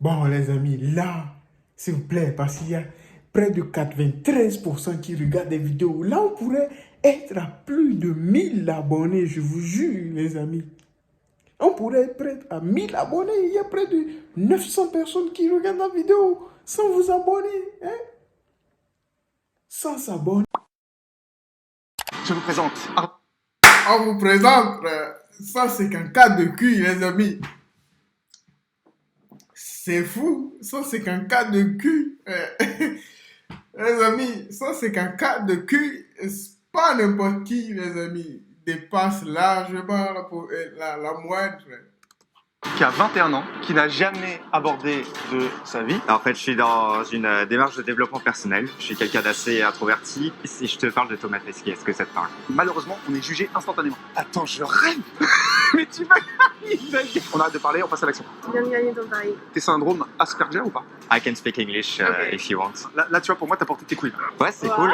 Bon, les amis, là, s'il vous plaît, parce qu'il y a près de 93% qui regardent des vidéos. Là, on pourrait être à plus de 1000 abonnés, je vous jure, les amis. On pourrait être près à 1000 abonnés. Il y a près de 900 personnes qui regardent la vidéo sans vous abonner. Hein? Sans s'abonner. Je vous présente. On vous présente, ça c'est qu'un cas de cul, les amis. C'est fou, ça c'est qu'un cas de cul. Les amis, ça c'est qu'un cas de cul. C'est pas n'importe qui, les amis. Dépasse largement la moindre. Qui a 21 ans, qui n'a jamais abordé de sa vie. En fait, je suis dans une démarche de développement personnel. Je suis quelqu'un d'assez introverti. Si je te parle de Thomas Pesquet, est-ce que ça te parle? Malheureusement, on est jugé instantanément. Attends, je rêve. Mais tu vas y On arrête de parler, on passe à l'action. Tu viens de gagner ton pari. T'es syndrome Asperger ou pas? I can speak English if you want. Là, tu vois, pour moi, t'as porté tes couilles. Ouais, c'est cool.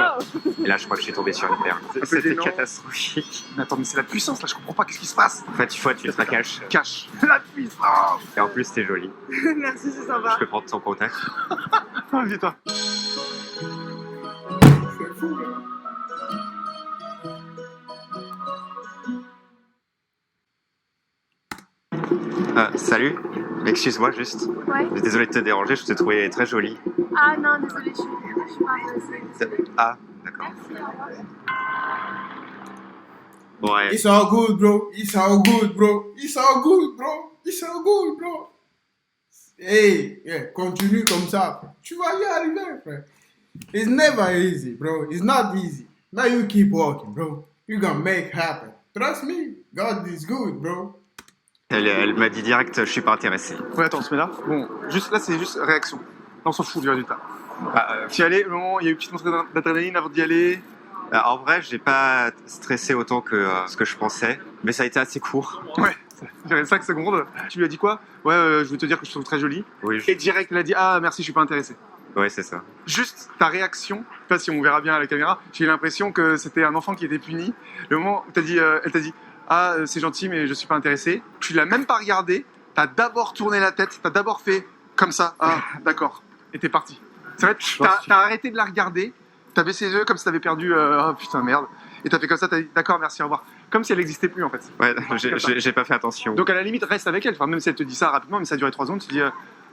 Et là, je crois que je suis tombé sur une perle. peu C'était gênant. catastrophique. Mais attends, mais c'est la puissance, là, je comprends pas, qu'est-ce qui se passe? En fait, il faut que tu te la caches. Cache. La puissance. Et en plus, t'es jolie. Merci, c'est Je sympa. peux prendre ton contact. Oh, viens-toi. C'est fou, hein? Salut. Excuse-moi juste. Ouais. Désolé de te déranger, je te trouvais très jolie. Ah non, désolé, je suis pas intéressée. Désolée. Ah, d'accord. Merci, au revoir. Ouais. It's all good, bro. It's all good, bro. It's all good, bro. It's all good, bro. Hey, yeah, continue comme ça. Tu vas y arriver, frère. It's never easy, bro. It's not easy. Now you keep walking, bro. You're gonna make happen. Trust me. God is good, bro. Elle m'a dit direct, je suis pas intéressé. Ouais, attends, on se met là. Bon, juste là, c'est juste réaction. Là, on s'en fout du résultat. Tu y allais, au moment où il y a eu une petite montée d'adrénaline avant d'y aller. En vrai, j'ai pas stressé autant que ce que je pensais, mais ça a été assez court. Ouais, j'avais 5 secondes. Tu lui as dit quoi? Ouais, je veux te dire que je te trouve très jolie. Oui, Et direct, elle a dit ah merci, je suis pas intéressé. ouais, c'est ça. Juste ta réaction, je sais pas si on verra bien à la caméra, j'ai l'impression que c'était un enfant qui était puni. Le moment où elle t'a dit ah c'est gentil mais je suis pas intéressé, tu l'as même pas regardé, t'as d'abord tourné la tête, t'as d'abord fait comme ça, ah d'accord, et t'es parti. C'est vrai, t'as arrêté de la regarder, t'as baissé les yeux comme si t'avais perdu, oh putain merde, et t'as fait comme ça, t'as dit d'accord merci au revoir, comme si elle n'existait plus en fait. Ouais, j'ai pas fait attention. Donc à la limite reste avec elle, enfin, même si elle te dit ça rapidement, mais ça a duré 3 secondes, tu dis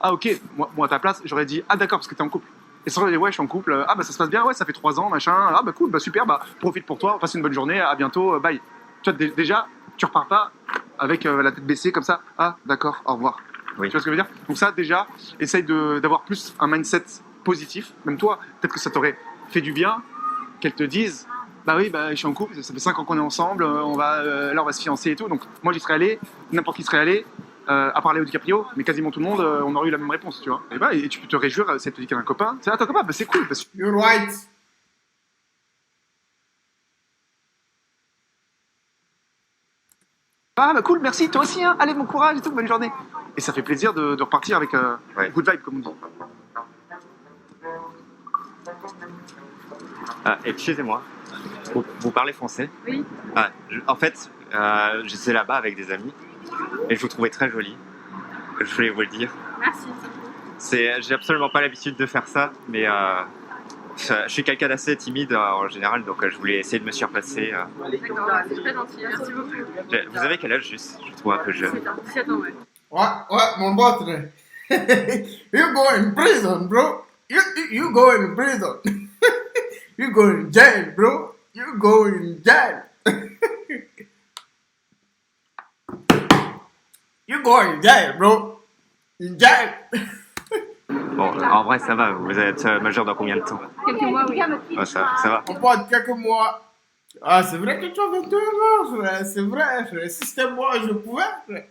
ah ok, moi à ta place j'aurais dit ah d'accord parce que t'es en couple. Et sans dire ouais je suis en couple, ah bah ça se passe bien, ouais ça fait 3 ans, machin, ah bah cool, bah super, bah profite pour toi, passe une bonne journée, à bientôt, bye. Tu vois, déjà, tu repars pas avec la tête baissée comme ça, ah d'accord, au revoir. Oui. Tu vois ce que je veux dire? Donc ça déjà, essaye d'avoir plus un mindset positif, même toi, peut-être que ça t'aurait fait du bien qu'elle te dise bah oui, bah je suis en couple, ça fait 5 ans qu'on est ensemble, là on va se fiancer et tout, donc moi j'y serais allé, n'importe qui serait allé, à part Léo DiCaprio, mais quasiment tout le monde, on aurait eu la même réponse, tu vois. Et tu peux te réjouir, si elle te dit qu'elle a un copain, c'est ton copain, bah c'est cool, parce que You're right. ah bah cool, merci, toi aussi, hein. Allez, bon courage et tout, bonne journée. Et ça fait plaisir de repartir avec Ouais. good vibe, comme on dit. Excusez-moi. Vous parlez français? Oui. En fait, j'étais là-bas avec des amis et je vous trouvais très jolie. Je voulais vous le dire. Merci, c'est cool. J'ai absolument pas l'habitude de faire ça, mais je suis quelqu'un d'assez timide en général, donc je voulais essayer de me surpasser. D'accord, c'est très gentil. Merci beaucoup. Vous avez quel âge juste? Je trouve un peu jeune. 17 ans, ouais. What, mon pote? You go in prison, bro. You go in prison. You go in jail, bro. You go in jail. You go in jail, bro. In jail. Bon, en vrai, ça va. Vous êtes majeur dans combien de temps? Quelques mois, oui. Ouais, ça va. On parle de quelques mois. Ah, c'est vrai que tu as 22 ans, frère. C'est vrai, frère. Si c'était moi, je pouvais, frère.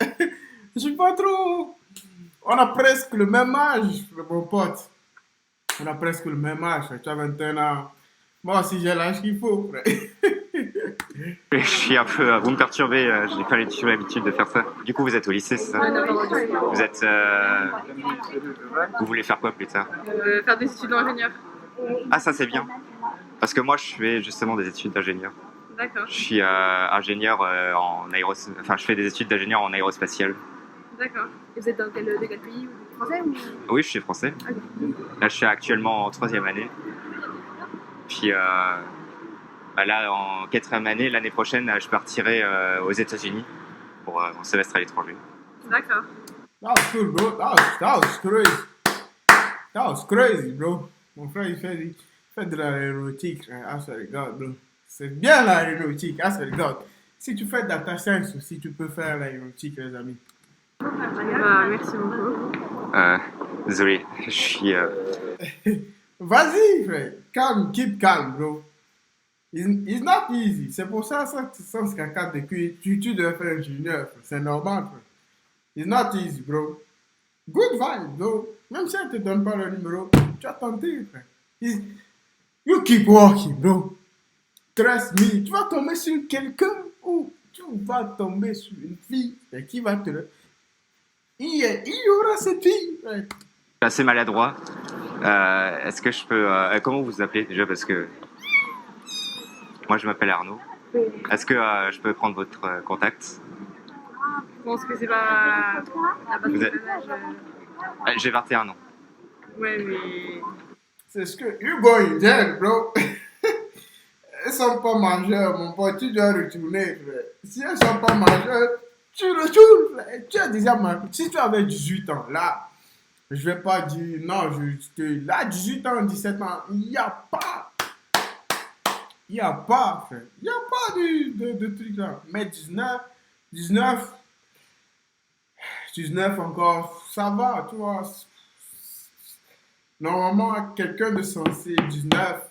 Je suis pas trop. On a presque le même âge, mon pote. On a presque le même âge, frère. Tu as 21 ans. Moi aussi, j'ai l'âge qu'il faut, frère. Je suis un peu. Vous me perturbez. Je n'ai pas l'habitude de faire ça. Du coup, vous êtes au lycée, c'est ça? Ouais, non, non, non. Vous êtes. Vous voulez faire quoi plus tard? Faire des études d'ingénieur. Ah, ça c'est bien. Parce que moi, je fais justement des études d'ingénieur. D'accord, Je suis ingénieur en je fais des études d'ingénieur en aérospatial. d'accord. Et vous êtes dans quel pays ou français ou... Oui, je suis français. Ok. Là, je suis actuellement en 3e année. Puis là, en 4e année, l'année prochaine, je partirai aux États-Unis pour mon semestre à l'étranger. D'accord. That was cool, bro. That was crazy. That was crazy, bro. Mon frère, il fait de l'aéronautique. I swear to God, bro. C'est bien l'aéronautique. I swear to God. Si tu fais data science aussi, tu peux faire l'aéronautique, les amis. Bah, merci beaucoup. Désolé, je suis. Vas-y, frère. Calme, keep calm, bro. It's not easy. C'est pour ça, sans caca de cul, tu devais faire ingénieur. C'est normal, frère. It's not easy, bro. Good vibe, bro. Même si elle te donne pas le numéro, tu as tenté, frère. You keep walking, bro. Trust me. Tu vas tomber sur quelqu'un ou tu vas tomber sur une fille qui va te le... Il y aura cette fille, frère. Je suis assez maladroit. Est-ce que je peux. Comment vous vous appelez déjà? Parce que. Moi, je m'appelle Arnaud. Est-ce que je peux prendre votre contact? Je pense que c'est pas... la bonne Vous êtes- âge. J'ai 21 ans. Ouais, mais... C'est ce que... You going there, bro. Elles sont pas majeurs, mon pote. Tu dois retourner, frère. Si elles sont pas majeures, tu retournes, frère. Tu as déjà marqué. Si tu avais 18 ans, là, je vais pas dire... Non, là, 18 ans, 17 ans, il n'y a pas... Il n'y a pas, frère. Il n'y a pas de truc là. Mais 19 encore, ça va, tu vois. Normalement, quelqu'un de sensé, 19,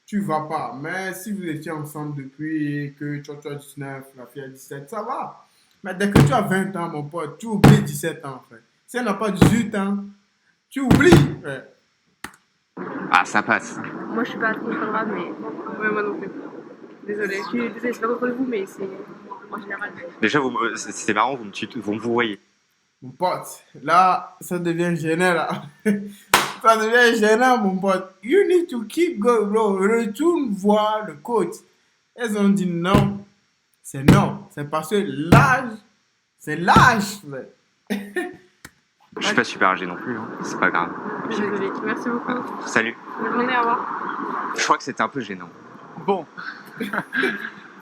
tu vas pas. Mais si vous étiez ensemble depuis que tu as 19, la fille a 17, ça va. Mais dès que tu as 20 ans, mon pote, tu oublies 17 ans, frère. Si elle n'a pas 18 ans, tu oublies, frère. Ah, ça passe. Moi, je suis pas trop grave, mais... Ouais, moi non plus. Désolée. Je suis désolée, c'est pas contre vous, mais c'est... En général. Déjà, c'est marrant, vous me voyez. Mon pote, là, ça devient gênant, là. Ça devient gênant, mon pote. You need to keep going, bro. Retourne voir le coach. Elles ont dit non. C'est non. C'est parce que l'âge, c'est l'âge, frère. Je suis pas super âgé non plus, hein. C'est pas grave. Désolée. Merci beaucoup. Salut. Bonne journée, au revoir. Je crois que c'était un peu gênant. Bon.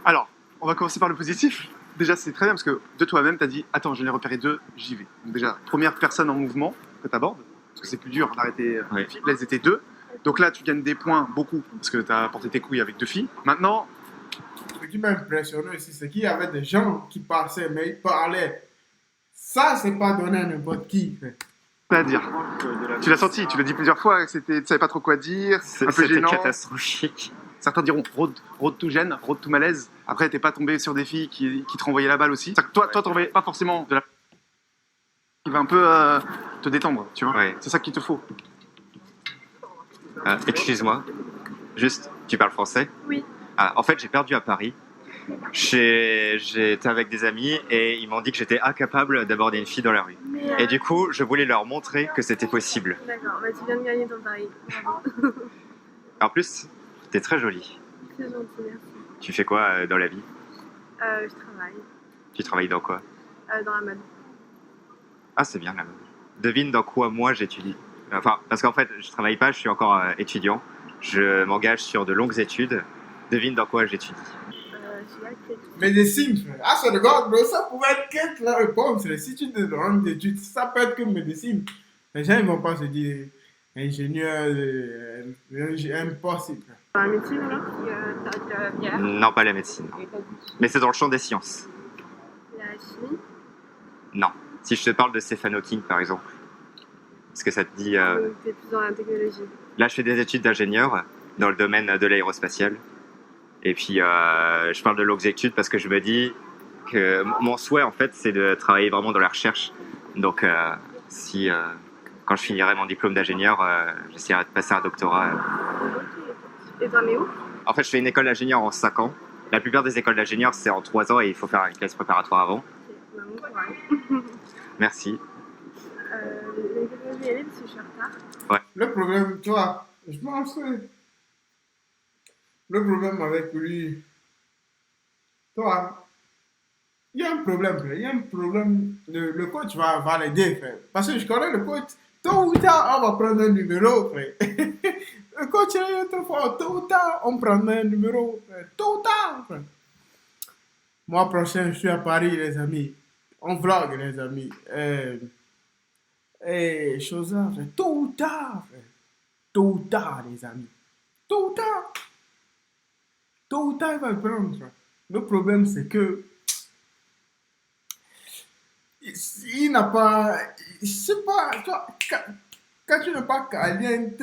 Alors, on va commencer par le positif. Déjà, c'est très bien parce que de toi-même, tu as dit attends, je l'ai repéré 2, j'y vais. Donc, déjà, première personne en mouvement que tu abordes, parce que c'est plus dur d'arrêter Oui. une fille. Là, elles étaient 2. Donc là, tu gagnes des points beaucoup parce que tu as porté tes couilles avec 2 filles. Maintenant, Ce qui m'a impressionné aussi, c'est qu'il y avait des gens qui passaient, mais ils parlaient. Ça, c'est pas donné à n'importe qui, frère. t'as à dire. Tu l'as senti, tu l'as dit plusieurs fois, que tu savais pas trop quoi dire, un peu C'était gênant. catastrophique. Certains diront road to gêne, road to malaise. Après, t'es pas tombé sur des filles qui te renvoyaient la balle aussi. C'est-à-dire que toi, t'envoyais pas forcément de la... qui va un peu te détendre, tu vois. Ouais. C'est ça qu'il te faut. Excuse-moi. Juste, tu parles français? Oui. Ah, en fait, j'ai perdu à Paris. J'étais avec des amis et ils m'ont dit que j'étais incapable d'aborder une fille dans la rue. Mais, Et du coup, je voulais leur montrer que c'était possible. D'accord, bah, tu viens de gagner ton pari. Bravo. En plus, t'es très jolie. C'est gentil, merci. Tu fais quoi dans la vie? Je travaille Tu travailles dans quoi? dans la mode. Ah, c'est bien la mode. Devine dans quoi moi j'étudie. Enfin, parce qu'en fait, je travaille pas, je suis encore étudiant. Je m'engage sur de longues études. Devine dans quoi j'étudie. Je suis actrice. Médecine, frère. Ah, c'est le gars, bro. Ça pouvait être quelque la réponse, frère. Si tu te demandes des études, ça peut être que médecine. Les gens, ils vont pas se dire ingénieur, impossible, frère. Dans la médecine, alors t'as la bière, Non, pas la médecine. Non. Mais c'est dans le champ des sciences. la chimie. Non. Si je te parle de Stephen Hawking, par exemple. Est-ce que ça te dit... Donc, t'es plus dans la technologie. Là, je fais des études d'ingénieur dans le domaine de l'aérospatial. Et puis, je parle de longues études parce que je me dis que mon souhait, en fait, c'est de travailler vraiment dans la recherche. Donc, quand je finirai mon diplôme d'ingénieur, j'essaierai de passer un doctorat. Et t'en es où? En fait, je fais une école d'ingénieur en 5 ans. La plupart des écoles d'ingénieur, c'est en 3 ans et il faut faire une classe préparatoire avant. Ok, bah, bon courage. Merci. Les technologies, elle est parce que je suis en retard. Le problème, tu vois, je pense que le problème avec lui, toi, il y a un problème, frère. Il y a un problème. Le coach va l'aider, frère. Parce que je connais le coach, Tôt ou tard, on va prendre un numéro, frère. Le coach est trop fort. Tôt ou tard, on prend un numéro, frère. Tôt ou tard, frère. Mois prochain, je suis à Paris, les amis. On vlog, les amis. Chose là, frère. Tôt ou tard, frère. Tôt ou tard, les amis. Tôt ou tard. Tôt ou tard, il va le prendre, frère. Le problème, c'est que il n'a pas, je sais pas, toi, quand tu n'es pas caliente,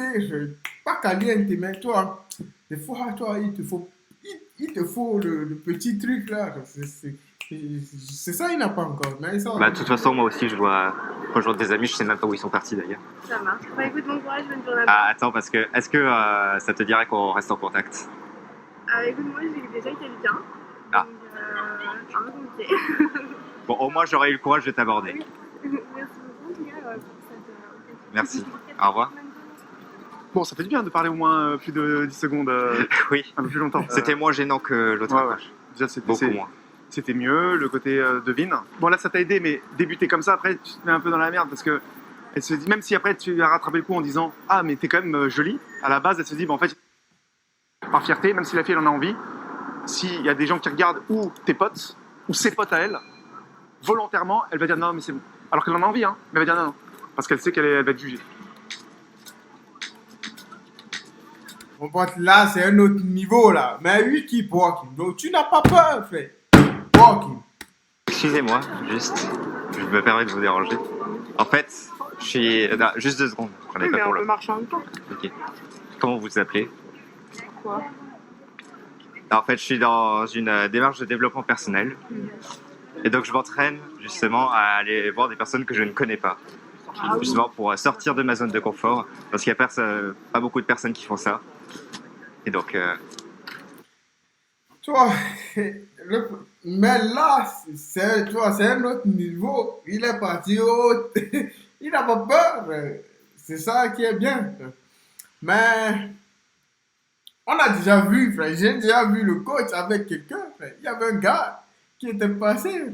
pas caliente, mais toi, des fois, toi, il te faut le petit truc là. C'est ça, il n'a pas encore. Mais ça, Bah, de toute façon, moi aussi, je dois rejoindre des amis. Je sais même pas où ils sont partis d'ailleurs. Ça marche. Bah écoute, bon courage, bonne journée. Ah, attends, parce que est-ce que ça te dirait qu'on reste en contact? Écoute, moi j'ai déjà quelqu'un. Ah. Donc, c'est un peu compliqué. Bon, au moins, j'aurais eu le courage de t'aborder. Merci beaucoup, en tout cas, pour cette. Merci. Au revoir. Bon, ça fait du bien de parler au moins plus de 10 secondes, Oui, un peu plus longtemps. c'était moins gênant que l'autre ouais, approche. Déjà, Beaucoup moins. c'était mieux, le côté devine. Bon, là, ça t'a aidé, mais débuter comme ça, après, tu te mets un peu dans la merde parce que elle se dit, même si après tu as rattrapé le coup en disant ah, mais t'es quand même jolie, à la base, elle se dit, bon, en fait, par fierté, même si la fille elle en a envie, s'il y a des gens qui regardent ou tes potes, ou ses potes à elle, volontairement, elle va dire non, mais c'est bon. Alors qu'elle en a envie, hein, mais elle va dire non, non. Parce qu'elle sait elle va être jugée. mon pote, là, c'est un autre niveau, là. Mais oui, keep walking. Donc, tu n'as pas peur, frère. Walking. Excusez-moi, juste, je me permets de vous déranger. En fait, je suis... Non, juste 2 secondes, j'en ai Oui, pas mais pour on peut là. marcher en même temps. Ok. Comment vous vous appelez? Quoi? En fait, je suis dans une démarche de développement personnel. Et donc, je m'entraîne justement à aller voir des personnes que je ne connais pas. Justement pour sortir de ma zone de confort. Parce qu'il n'y a pas beaucoup de personnes qui font ça. Et donc, Tu vois, mais là, tu vois, c'est un autre niveau. Il est parti haut. Il n'a pas peur. C'est ça qui est bien. Mais on a déjà vu, frère. J'ai déjà vu le coach avec quelqu'un, frère. Il y avait un gars qui était passé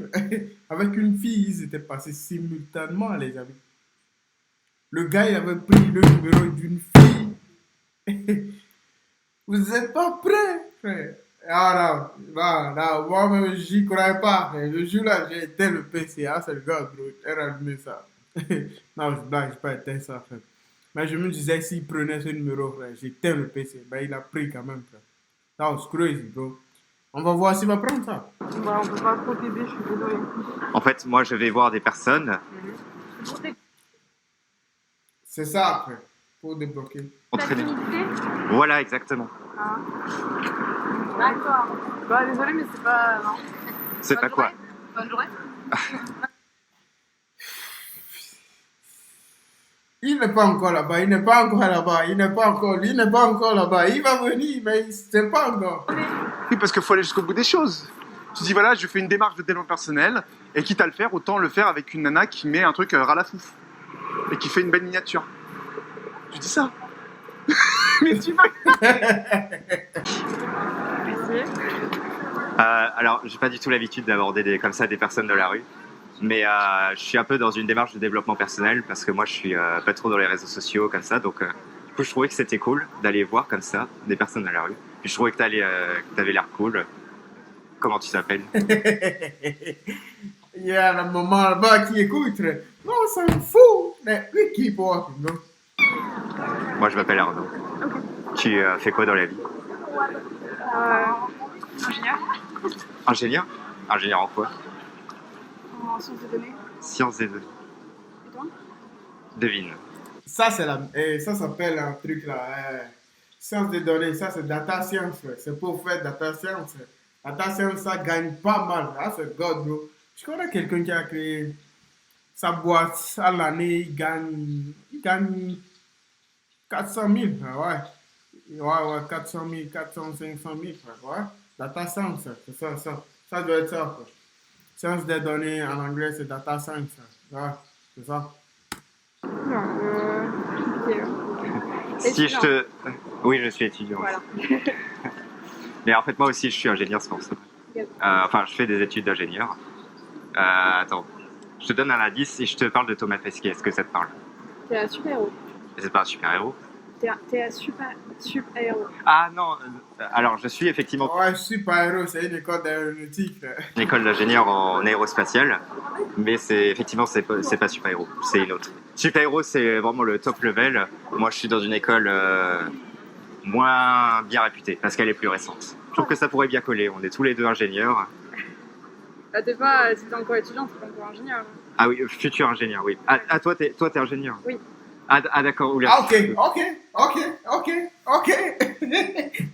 avec une fille. Ils étaient passés simultanément, les amis. Le gars, il avait pris le numéro d'une fille. Vous n'êtes pas prêts, frère. Ah non, moi-même, j'y croyais pas, frère. Le jour-là, j'ai éteint le PC. Ah, c'est le gars, bro. Elle a allumé ça. Non, je blague, j'ai pas éteint ça, frère. Mais je me disais, s'il prenait ce numéro, frère, j'éteins le PC. Ben, il a pris quand même, frère. That was crazy, bro. On va voir s'il va prendre ça. Bah, on peut pas trop t'aider, je suis désolée. en fait, moi, je vais voir des personnes. C'est ça, frère. Pour débloquer. Entraîner. timidité? Voilà, exactement. Ah. D'accord. Bah, désolée, mais c'est pas. Non. C'est pas quoi? Bonne journée. Il n'est pas encore là-bas, il n'est pas encore là-bas, il n'est pas encore là-bas. Il va venir, mais c'est pas encore. Oui, parce qu'il faut aller jusqu'au bout des choses. Tu dis voilà, je fais une démarche de développement personnel, et quitte à le faire, autant le faire avec une nana qui met un truc ras la fouf. Et qui fait une belle miniature. Tu dis ça. Mais tu vas. Merci. Alors, j'ai pas du tout l'habitude d'aborder comme ça des personnes de la rue. Mais je suis un peu dans une démarche de développement personnel parce que moi je suis pas trop dans les réseaux sociaux comme ça. Donc, du coup, je trouvais que c'était cool d'aller voir comme ça des personnes dans la rue. Puis je trouvais que t'avais l'air cool. Comment tu t'appelles? Il y a la maman là-bas qui écoute. Non, ça me fout. Mais lui qui porte, non? Moi, je m'appelle Arnaud. Tu fais quoi dans la vie? Ingénieur Ingénieur? Ingénieur en quoi? en sciences des données. Sciences des données. Et toi? Devine. Ça, ça s'appelle un truc là. Science des données, ça c'est data science. C'est pour faire data science. Data science, ça gagne pas mal. Ah, c'est God, bro. Je connais quelqu'un qui a créé sa boîte à l'année, il gagne 400 000. Ouais, 400 000, 400, 500 000. Ouais. Data science, c'est ça, ça. Ça doit être ça. Quoi. Science des données en anglais, c'est data science. Ouais, c'est ça. Non, compliqué. Si je te... Oui, je suis étudiant. Voilà. Mais en fait, moi aussi, je suis ingénieur, c'est pour ça. Enfin, je fais des études d'ingénieur. Attends, je te donne un indice et je te parle de Thomas Pesquet. Est-ce que ça te parle? T'es un super-héros. C'est pas un super-héros. T'es un super-héros. Ah non, alors je suis effectivement Ouais, super-héros, c'est une école d'aéronautique. Là. une école d'ingénieur en aérospatiale, mais effectivement c'est pas super-héros, c'est une autre. Super-héros c'est vraiment le top level. Moi je suis dans une école moins bien réputée parce qu'elle est plus récente. Je trouve que ça pourrait bien coller, on est tous les deux ingénieurs. Bah, t'es encore étudiant, t'es pas encore ingénieur. Ah oui, futur ingénieur, oui. Ah toi t'es ingénieur. Oui. Ah d'accord, oula. Ah, ok.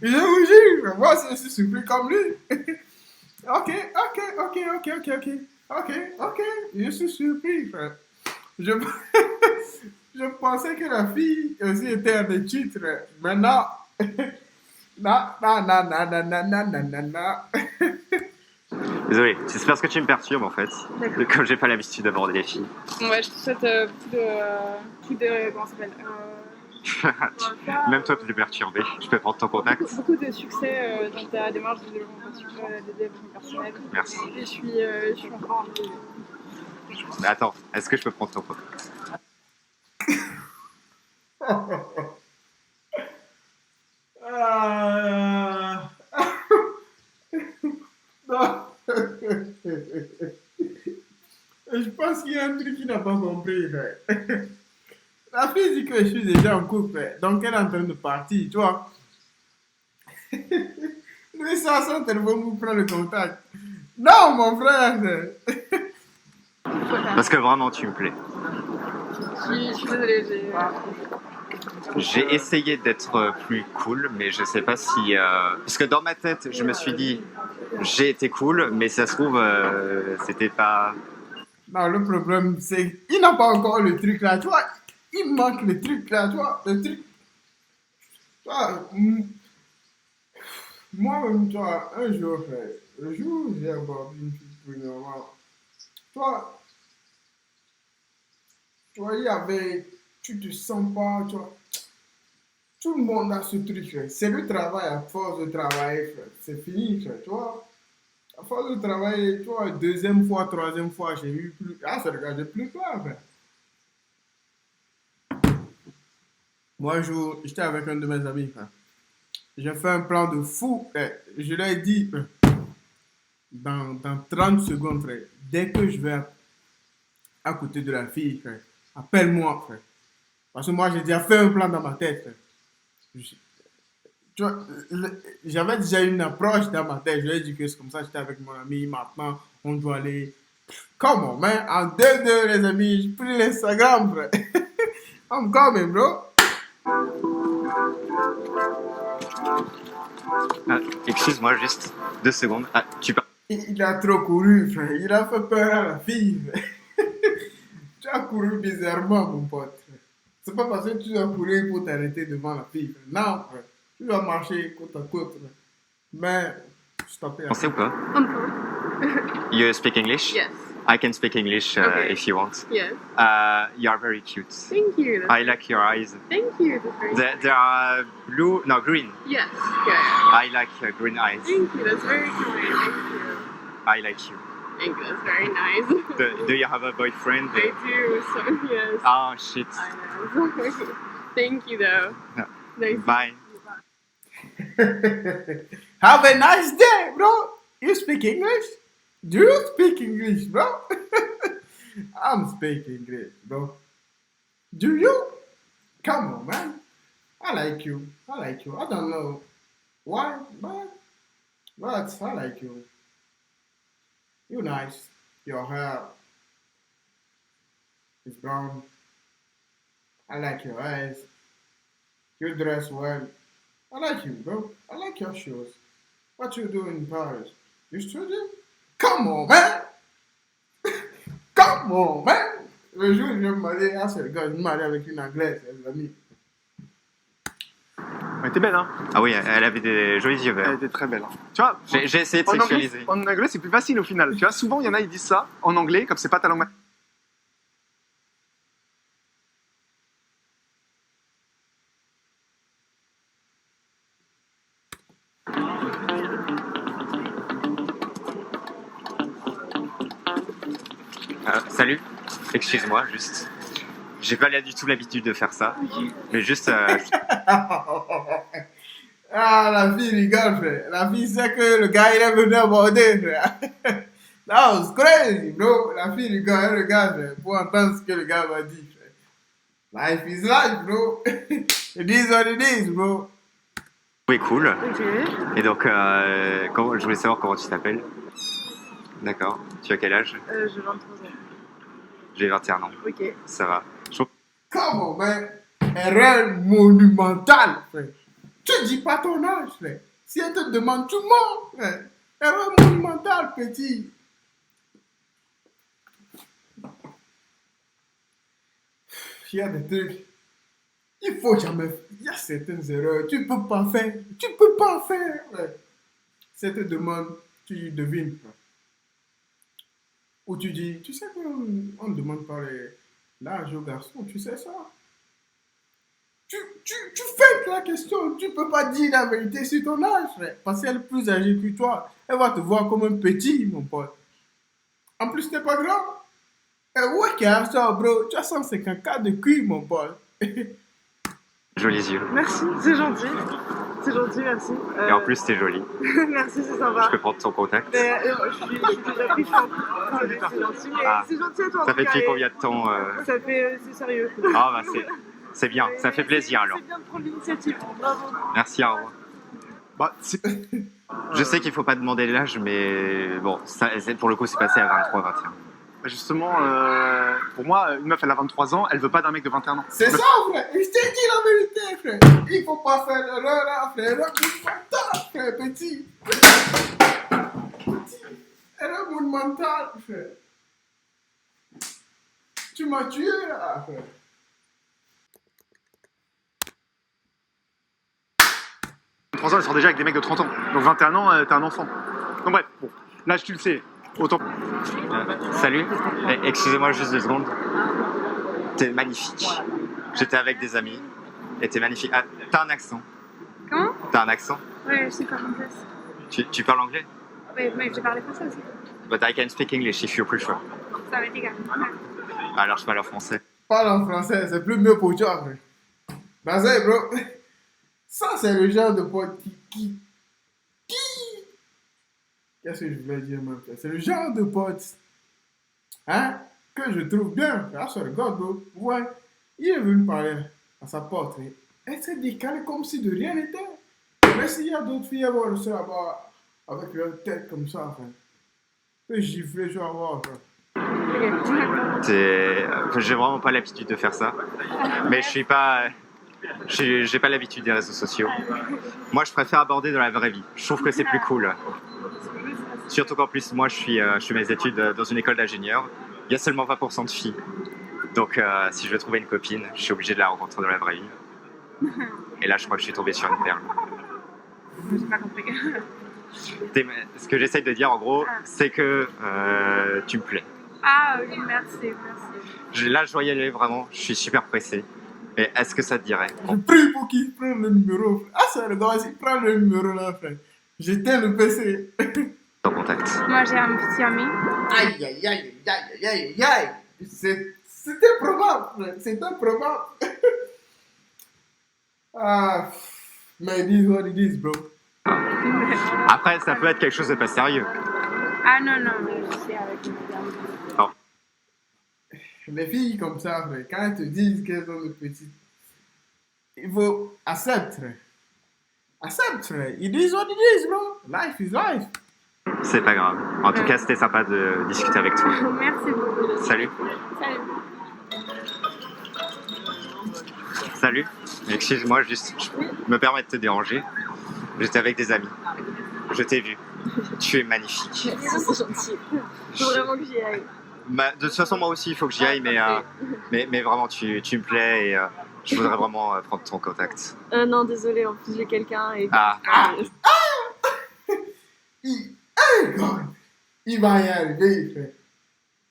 Je vous jure, moi je suis surpris comme lui. Ok. Je suis surpris, frère. Je, je pensais que la fille aussi était en études, frère. Mais non. Non. Désolé, c'est parce que tu me perturbes en fait. D'accord. Comme j'ai pas l'habitude d'aborder les filles. Ouais, je te souhaite beaucoup de comment ça s'appelle Même toi tu es perturbé, je peux prendre ton contact. beaucoup de succès dans ta démarche de développement personnel. Merci. Et je suis encore un peu... Mais attends, est-ce que je peux prendre ton contact? Non. Je pense qu'il y a un truc qu'il n'a pas compris, frère. La fille dit que je suis déjà en couple, frère. Donc elle est en train de partir, tu vois. Lui, ça, son téléphone vous prend le contact. Non, mon frère. Parce que vraiment tu me plais. Je suis désolée, J'ai essayé d'être plus cool, mais je sais pas si... Parce que dans ma tête, je me suis dit, j'ai été cool, mais ça se trouve, c'était pas... Non, le problème, c'est qu'il n'a pas encore le truc là, tu vois. Il manque le truc là, tu vois. Le truc. Tu vois, moi-même, tu vois, un jour, frère, le jour où j'ai abordé une fille plus normale, tu vois, il y avait, tu te sens pas, tu vois, tout le monde a ce truc, frère. C'est le travail, à force de travailler, frère. C'est fini, frère, tu vois. À force de travailler, tu vois, deuxième fois, troisième fois, j'ai eu plus, ah, ça regardait plus pas, frère. Moi, un jour, j'étais avec un de mes amis, frère. J'ai fait un plan de fou, frère. Je lui ai dit, dans 30 secondes, frère, dès que je vais à côté de la fille, frère, appelle-moi, frère. Parce que moi, j'ai déjà fait un plan dans ma tête, frère. Tu vois, j'avais déjà une approche dans ma tête. Je lui ai dit que c'est comme ça, j'étais avec mon ami, maintenant, on doit aller. Comment, man? En 2-2, les amis, j'ai pris l'Instagram, frère. I'm coming, bro. Excuse-moi, juste 2 secondes. Ah, tu parles. Il a trop couru, frère. Il a fait peur à la fille, frère. Tu as couru bizarrement, mon pote. C'est pas parce que tu as couru pour t'arrêter devant la fille, frère. Non, frère. Tu dois marcher côte à côte, frère. Mais, stoppez. Français ou pas? Un peu. You speak English? Yes. I can speak English Okay. if you want. Yes. You are very cute. Thank you. I like your eyes. Thank you. That's very They are blue, no, green. Yes. Yeah. I like green eyes. Thank you. That's very kind. Thank you. I like you. Thank you. That's very nice. Do you have a boyfriend? I do. So yes. Oh shit. I know. Thank you, though. No. Nice. Bye. Have a nice day, bro. You speak English? Do you speak English, bro? I'm speaking English, bro. Do you? Come on, man. I like you. I don't know why, but I like you. You're nice. Your hair is brown. I like your eyes. You dress well. I like you, bro. I like your shoes. What you do in Paris? You study? Come on, man. Come on, man. Le jour où je vais me marier, ah, c'est le gars, je me marie avec une anglaise, les amis. Elle était belle, hein. Ah oui, elle avait des jolis yeux Elle verts. était très belle. Tu vois, J'ai essayé de en anglais, sexualiser. c'est plus facile au final. Tu vois, souvent, il y en a, ils disent ça en anglais, comme c'est pas ta langue maternelle. Salut, excuse-moi, juste. J'ai pas du tout l'habitude de faire ça. Mais juste, Ah, la fille rigole, frère. La fille sait que le gars, il est venu aborder, frère. That was crazy, bro. La fille rigole, elle regarde, frère, pour entendre ce que le gars va dire, frère. Life is life, bro. It is what it is, bro. c'est cool. Ok. Et donc, je voulais savoir comment tu t'appelles. D'accord. Tu as quel âge? J'ai 23 ans. J'ai 21 ans. Ok. Ça va. Je trouve Come on, man. Erreur monumentale, frère. Tu dis pas ton âge, frère. Si elle te demande, tu mens, frère. Erreur monumentale, petit. Il y a des trucs. Il faut jamais. Il y a certaines erreurs. Tu peux pas faire. Tu peux pas faire, frère. Si elle te demande, tu devines, frère. Ou tu dis, tu sais qu'on ne demande pas l'âge aux garçons, tu sais ça. Tu fais la question, tu peux pas dire la vérité sur ton âge, frère, parce qu'elle est plus âgée que toi. Elle va te voir comme un petit, mon pote. En plus, t'es pas grand. Et ouais, qui a ça, bro, tu as 154 de QI, mon pote. jolis yeux. Merci, c'est gentil. C'est gentil, merci. Et en plus, t'es jolie. Merci, c'est sympa. Je peux prendre ton contact. Mais, je suis déjà pris, c'est gentil, mais Ah. c'est gentil à toi. Ça en fait tout cas, depuis et combien de temps Ça fait, c'est sérieux. Ah, bah, c'est bien. Ça fait plaisir alors. C'est bien de prendre l'initiative. Bravo. Merci, au revoir. Bah, Je sais qu'il faut pas demander l'âge, mais bon, pour le coup, c'est passé à 23, 21. justement, pour moi, une meuf, elle a 23 ans, elle veut pas d'un mec de 21 ans. C'est ça, frère. Je t'ai dit la vérité, frère. Il faut pas faire l'erreur là, frère. Erreur monumentale, frère, petit. Petit. Erreur monumentale, frère. Tu m'as tué là, frère. 23 ans, elle sort déjà avec des mecs de 30 ans. Donc 21 ans, t'es un enfant. Donc bref, bon, l'âge, tu le sais. Autant. Salut. Excusez-moi juste 2 secondes. T'es magnifique. J'étais avec des amis. Et t'es magnifique. Ah, t'as un accent. Comment? T'as un accent. Ouais, je sais pas en plus. Tu parles anglais? Ouais, mais j'ai parlé français aussi. But I can speak English if you prefer. Ça va être égal. Alors je parle en français. Parle en français, c'est plus mieux pour toi, frère. Vas-y, bro. Ça, c'est le genre de pote qui... Qu'est-ce que je voulais dire, mon frère? C'est le genre de pote, hein, que je trouve bien. Ah, ça regarde, bro. Ouais, il est venu parler à sa porte. Et elle s'est décalée comme si de rien n'était. Mais s'il y a d'autres filles à voir le seul là-bas, avec leur tête comme ça, enfin, peut gifler, je vais voir, frère. J'ai vraiment pas l'habitude de faire ça. Mais je suis pas. J'ai pas l'habitude des réseaux sociaux. Moi, je préfère aborder dans la vraie vie. Je trouve que c'est plus cool. Surtout qu'en plus, moi, je fais mes études dans une école d'ingénieur. Il y a seulement 20% de filles. Donc, si je veux trouver une copine, je suis obligé de la rencontrer dans la vraie vie. Et là, je crois que je suis tombé sur une perle. J'ai pas compris. Ce que j'essaye de dire, en gros, c'est que tu me plais. Ah oui, merci. Là, je dois y aller vraiment. Je suis super pressé. Mais est-ce que ça te dirait? Je prie pour qu'il prenne le numéro, frère. Ah, c'est le gars, il prend le numéro là, frère. J'éteins le PC. En contact. Moi, j'ai un petit ami. Aïe, aïe, aïe, aïe, aïe, aïe, aïe. C'était probable, frère. C'était probable. Ah, mais it is what it is, bro. Après, ça peut être quelque chose de pas sérieux. Ah non, je suis avec une amie. Oh. Les filles comme ça, frère, quand elles te disent qu'elles ont des petites, il faut accepter, frère. Accepte, frère. It is what it is, bro. Life is life. C'est pas grave. En tout cas, c'était sympa de discuter avec toi. Merci beaucoup. Salut. Salut. Excuse-moi, juste, je me permets de te déranger. J'étais avec des amis. Je t'ai vu. Tu es magnifique. C'est gentil. Faut vraiment que j'y aille. De toute façon, moi aussi, il faut que j'y aille, mais vraiment, tu me plais et je voudrais vraiment prendre ton contact. Non, désolé, en plus j'ai quelqu'un et... Hey, God. Il va y arriver, frère.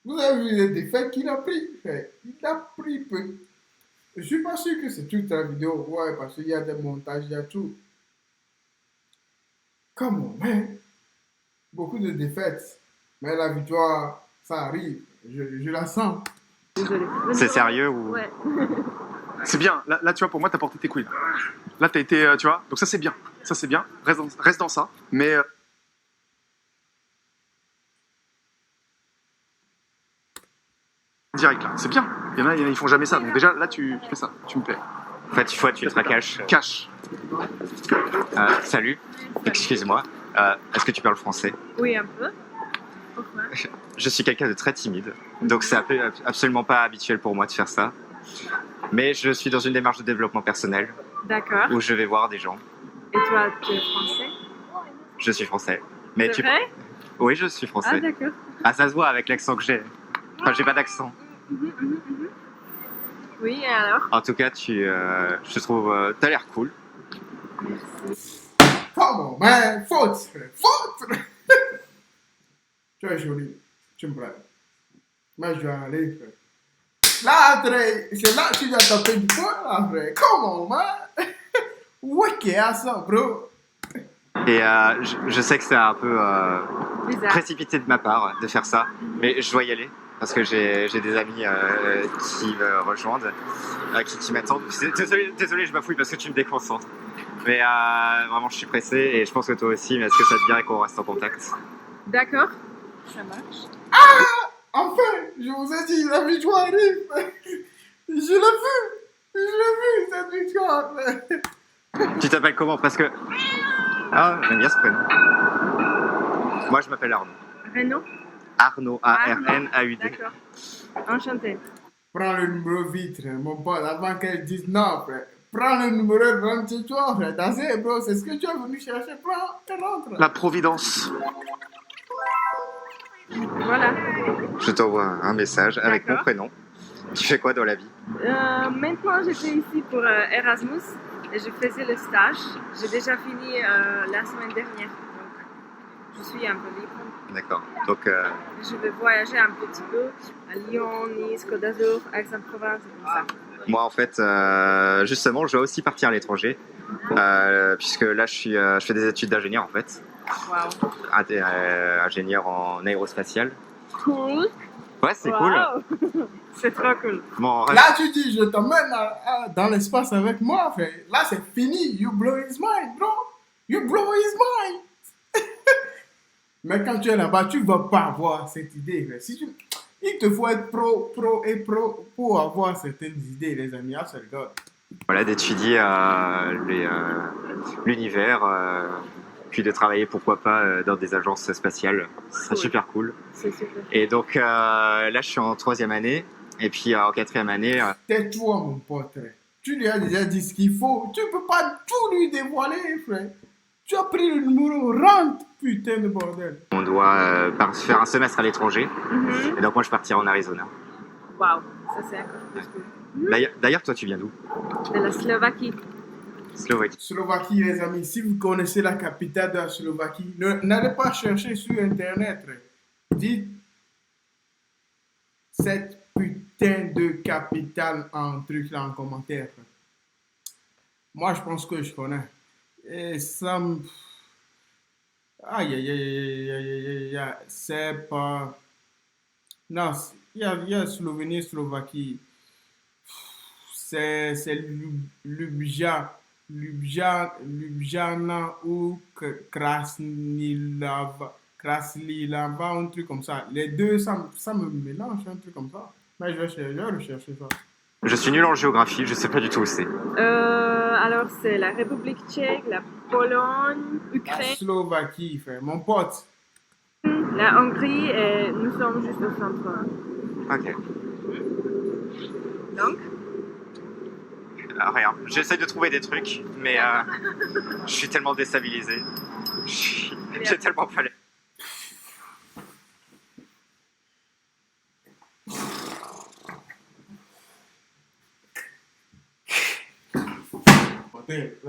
Vous avez vu les défaites qu'il a pris, frère. Il a pris peu. Je suis pas sûr que c'est toute la vidéo, ouais, parce qu'il y a des montages, il y a tout. Comment, man? Beaucoup de défaites. Mais la victoire, ça arrive. Je la sens. Désolée. Bonne C'est journée. sérieux ou... Ouais. C'est bien. Là, tu vois, pour moi, t'as porté tes couilles. Là, t'as été, tu vois. Donc ça, c'est bien. Ça, c'est bien. Reste dans ça. Mais direct là, c'est bien. Il y en a, ils font jamais ça. Donc déjà, là, tu fais ça. Tu me plais. En fait, il faut être ultra cash. Cash. Salut, excuse-moi. Est-ce que tu parles français? Oui, un peu. Pourquoi? Je suis quelqu'un de très timide, donc c'est absolument pas habituel pour moi de faire ça. Mais je suis dans une démarche de développement personnel D'accord. où je vais voir des gens. Et toi, tu es français? Je suis français. Mais C'est vrai? Oui, je suis Ah, français. d'accord. Ah, ça se voit avec l'accent que j'ai. Enfin, j'ai pas d'accent. Oui, et alors? En tout cas, je trouve, t'as l'air cool. Merci. Come on, man. Faute, frère. Faute, frère. Tu es joli. Tu me plais. Moi, je vais aller, frère. Là, frère, c'est là que tu dois taper du poing, là, frère. Come on, man. Ok, à ça, bro. Et je sais que c'est un peu Bizarre. précipité de ma part de faire ça, mais je dois y aller parce que j'ai des amis qui me rejoignent, qui m'attendent. Désolé, je bafouille parce que tu me déconcentres. Mais vraiment, je suis pressé et je pense que toi aussi. Mais est-ce que ça te dirait qu'on reste en contact? D'accord. Ça marche. Enfin, je vous ai dit, la victoire arrive. Je l'ai vu, cette victoire. Tu t'appelles comment? Parce que... Ah, j'aime bien ce prénom. Moi, je m'appelle Arnaud. Renaud? Arnaud, A-R-N-A-U-D. D'accord. Enchanté. Prends le numéro vite, mon pote, avant qu'elle dise non, frère. Prends le numéro et rentre chez toi, frère. T'as ça, bro, c'est ce que tu es venu chercher. Prends, tu rentres. La Providence. Voilà. Je t'envoie un message avec mon D'accord. prénom. Tu fais quoi dans la vie? Maintenant, j'étais ici pour Erasmus et je faisais le stage. J'ai déjà fini la semaine dernière. Donc, je suis un peu libre. D'accord. Donc, Je vais voyager un petit peu à Lyon, Nice, Côte d'Azur, Aix-en-Provence, et comme ça. moi, en fait, justement, je dois aussi partir à l'étranger. Puisque là, je fais des études d'ingénieur, en fait. Waouh. Ingénieur en aérospatial. Cool. Ouais, c'est cool. Wow. C'est trop cool. Bon, Là, tu dis, je t'emmène dans l'espace avec moi, frère. Là, c'est fini. You blow his mind, bro. You blow his mind. Mais quand tu es là-bas, tu ne vas pas avoir cette idée, frère. Il te faut être pro pour avoir certaines idées, les amis. Ah, c'est le gars. voilà, d'étudier l'univers, puis de travailler, pourquoi pas, dans des agences spatiales. Ce serait Cool. super cool. C'est super. Et donc, là, je suis en 3e année. Et puis, en 4e année, Tais-toi, mon pote, frère. Tu lui as déjà dit ce qu'il faut. Tu ne peux pas tout lui dévoiler, frère. Tu as pris le numéro, rentre, putain de bordel. on doit faire un semestre à l'étranger. Mhm. Et donc, moi, je partirai en Arizona. Waouh, ça c'est encore plus cool. D'ailleurs, toi, tu viens d'où? De la Slovaquie. Slovaquie. Slovaquie, les amis, si vous connaissez la capitale de la Slovaquie, n'allez pas chercher sur Internet, frère. Dites cette putain de capitale en truc là en commentaire, frère. Moi, je pense que je connais. Et ça me... Aïe, aïe, aïe, aïe, aïe, aïe, aïe, c'est pas... Non, il y a Slovénie, Slovaquie. C'est Ljubljana ou Krasnilava, un truc comme ça. Les deux, ça me mélange, un truc comme ça. Mais je vais rechercher ça. Je suis nul en géographie, je sais pas du tout où c'est. Alors c'est la République tchèque, la Pologne, La Ukraine, Slovaquie, frère. Mon pote. la Hongrie et nous sommes juste au centre. Ok. Donc, Rien. J'essaie de trouver des trucs, mais je suis tellement déstabilisé. J'ai tellement pas l'air.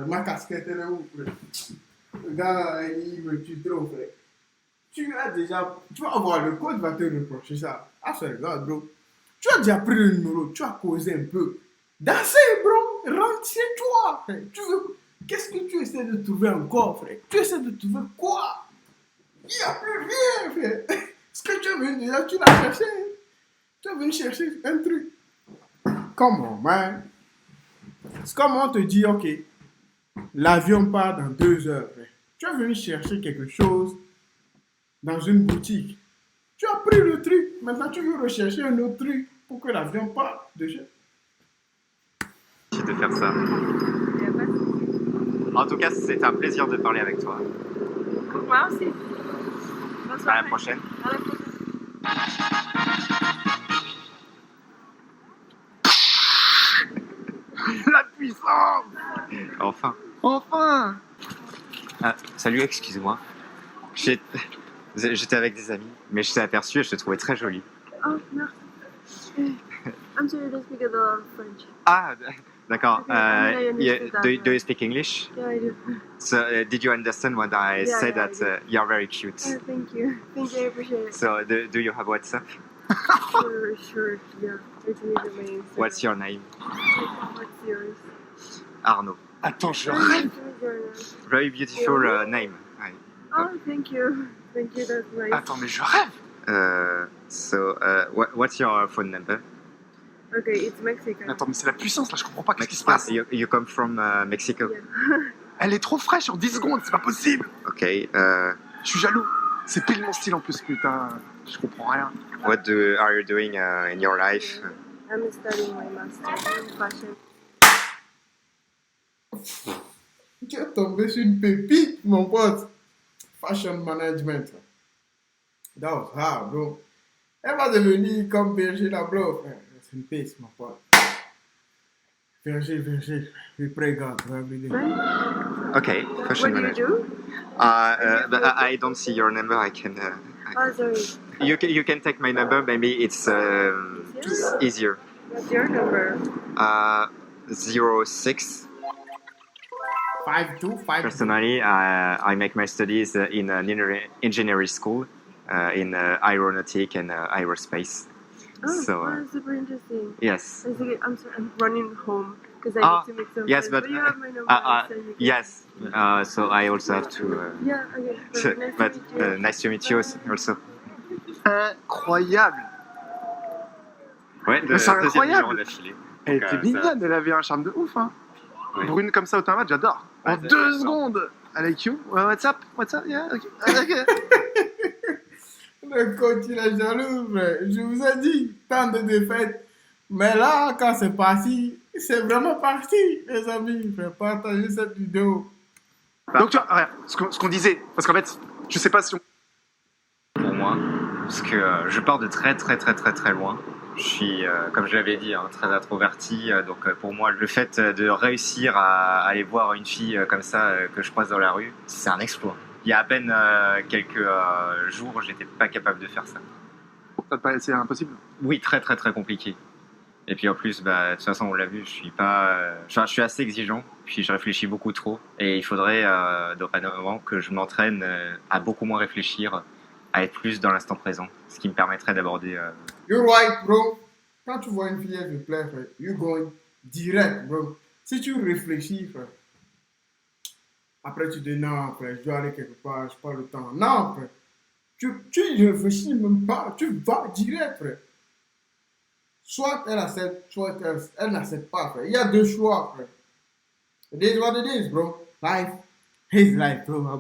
Ma casquette, elle est où, frère? Le gars, il me tue trop, frère. Tu vas voir, le code va te reprocher ça. Ah, c'est le gars, bro. Tu as déjà pris le numéro, tu as causé un peu. Dansez, bro. Rentre chez toi, frère. Qu'est-ce que tu essaies de trouver encore, frère? Tu essaies de trouver quoi? Il n'y a plus rien, frère. Ce que tu as vu déjà, tu l'as cherché. Tu es venu chercher un truc. Comment, man? C'est comme on te dit, ok, l'avion part dans 2 heures. Tu es venu chercher quelque chose dans une boutique. Tu as pris le truc. Maintenant, tu veux rechercher un autre truc pour que l'avion parte déjà. De faire ça. Il y a pas de souci. En tout cas, c'était un plaisir de parler avec toi. Moi aussi. Bonne À soirée. la prochaine. À la prochaine. La puissance! Enfin. Enfin! Ah, salut, excuse-moi. J'étais avec des amis, mais je t'ai aperçu et je te trouvais très jolie. Oh, merci. I'm sorry, I don't speak a lot of French. Ah, d'accord. Okay, I understood that. Do you speak English? Yeah, I do. So, did you understand when I Yeah, said yeah, I that you're very cute? Oh, thank you. Thank you, I appreciate it. So, do you have WhatsApp? Sure, yeah. It's me, the main. What's your name? What's yours? Arnaud. Attends, je Oh, rêve! nice to meet you. Very beautiful name. Ouais. Oh, thank you. Thank you, that's nice. Attends, mais je rêve! What's your phone number? Okay, it's Mexican. Attends, mais c'est la puissance là, je comprends pas qu'est-ce qui se passe. You come from Mexico? Yeah. Elle est trop fraîche en 10 secondes, c'est pas possible! Okay. Je suis jaloux. C'est pile mon style en plus, putain. Je comprends rien. What are you doing in your life? I'm studying my master in fashion. Tu es tombé sur une pépite, mon pote. Fashion management. That was hard, bro. Elle va devenir comme Virgil Abloh. C'est une piste, mon pote. Virgil. We pray God for every day. Okay, fashion What do you management. do? But I don't see your number. I can. Oh, sorry. You can take my number. Maybe it's easier. What's your number? 06. 5-2. Personally, I make my studies in an engineering school in aeronautic and aerospace. Oh, So, wow, super interesting. Yes. I think I'm sorry, I'm running home because I Ah, need to meet some yes, friends. but you have my number. So you can- yes. So I also have to. Yeah, okay. Perfect. But Nice to meet you. nice to meet you also. Incroyable! Ouais, Mais c'est incroyable. numéro d'affilée. Elle Donc, était mignonne, elle avait un charme de ouf, hein. Oui. Brune comme ça au teint mat, j'adore. En Ouais, 2 c'est- secondes! I like you. WhatsApp, yeah, ok. Le coach, il est jaloux, frère. Je vous ai dit, tant de défaites. Mais là, quand c'est parti, c'est vraiment parti, les amis. Frère, partagez cette vidéo. Donc tu vois, regarde, ce qu'on disait, parce qu'en fait, je sais pas si on... Pour moi, parce que je pars de très loin. Je suis, comme je l'avais dit, hein, très introverti. Donc pour moi, le fait de réussir à aller voir une fille comme ça que je croise dans la rue, c'est un exploit. Il y a à peine quelques jours, j'étais pas capable de faire ça. Ça te paraît c'est impossible? Oui, très compliqué. Et puis en plus, bah, de toute façon, on l'a vu, je suis assez exigeant, puis je réfléchis beaucoup trop. Et il faudrait dorénavant que je m'entraîne à beaucoup moins réfléchir, à être plus dans l'instant présent, ce qui me permettrait d'aborder. You're right, bro. Quand tu vois une fille, elle te plaît, frère, you're going direct, bro. Si tu réfléchis, frère, après tu dis non, frère, je dois aller quelque part, je pas le temps. Non, frère. Tu y réfléchis même pas, tu vas direct, frère. Soit elle accepte, soit elle n'accepte pas, frère. Il y a 2 choix, frère. It is what it is, bro. Life is life, bro.